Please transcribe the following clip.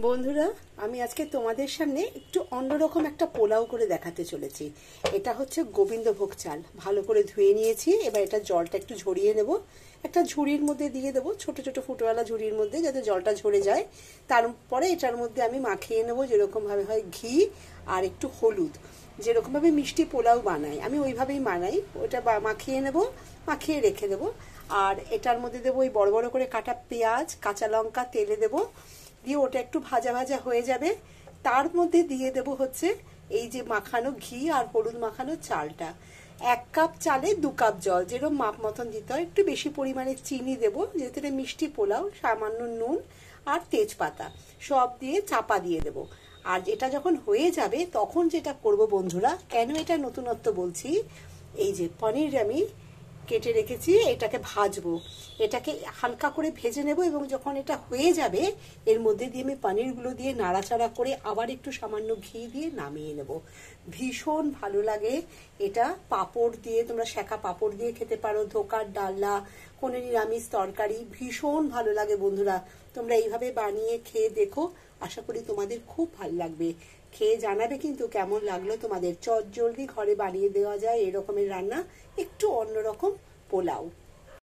বন্ধুরা, আমি আজকে তোমাদের সামনে একটু অন্যরকম একটা পোলাও করে দেখাতে চলেছি। এটা হচ্ছে গোবিন্দভোগ চাল, ভালো করে ধুয়ে নিয়েছি। এবার এটা জলটা একটু ঝরিয়ে নেব, একটা ঝুড়ির মধ্যে দিয়ে দেবো, ছোট ছোট ফুটোওয়ালা ঝুড়ির মধ্যে, যাতে জলটা ঝরে যায়। তারপরে এটার মধ্যে আমি মাখিয়ে নেব, যেরকমভাবে হয় ঘি আর একটু হলুদ। যেরকমভাবে মিষ্টি পোলাও বানাই আমি ওইভাবেই বানাই। ওটা মাখিয়ে নেব, মাখিয়ে রেখে দেবো। আর এটার মধ্যে দেবো ওই বড় বড় করে কাটা পেঁয়াজ, কাঁচা লঙ্কা তেলে দেবো, দিয়ে ওটা একটু ভাজা ভাজা হয়ে যাবে। তার মধ্যে দিয়ে দেব হচ্ছে এই যে মাখানো ঘি আর হলুদ মাখানো চালটা। 1 কাপ চালে 2 কাপ জল, যেরকম মাপ মতন দিতে হয়। একটু বেশি পরিমাণে চিনি দেবো, যেহেতু এটা মিষ্টি পোলাও। সামান্য নুন আর তেজপাতা সব দিয়ে চাপা দিয়ে দেবো। আর এটা যখন হয়ে যাবে তখন যেটা করব বন্ধুরা, কেন এটা নতুনত্ব বলছি, এই যে পনির আমি কেটে রেখেছি, এটাকে ভাজবো। এটাকে হালকা করে ভেজে নেব, এবং যখন এটা হয়ে যাবে এর মধ্যে দিয়ে আমি পনিরগুলো দিয়ে নাড়াচাড়া করে আবার একটু সামান্য ঘি দিয়ে নামিয়ে নেব। ভীষণ ভালো লাগে এটা। পাঁপড় দিয়ে, তোমরা সেঁকা পাঁপড় দিয়ে খেতে পারো, ধোকার ডালনা, কোনো নিরামিষ তরকারি, ভীষণ ভালো লাগে বন্ধুরা। তোমরা এইভাবে বানিয়ে খেয়ে দেখো, আশা করি তোমাদের খুব ভালো লাগবে। খেয়ে জানাবে কিন্তু কেমন লাগলো তোমাদের। চটজলদি ঘরে বানিয়ে দেওয়া যায় এরকমের রান্না, একটু অন্যরকম পোলাও।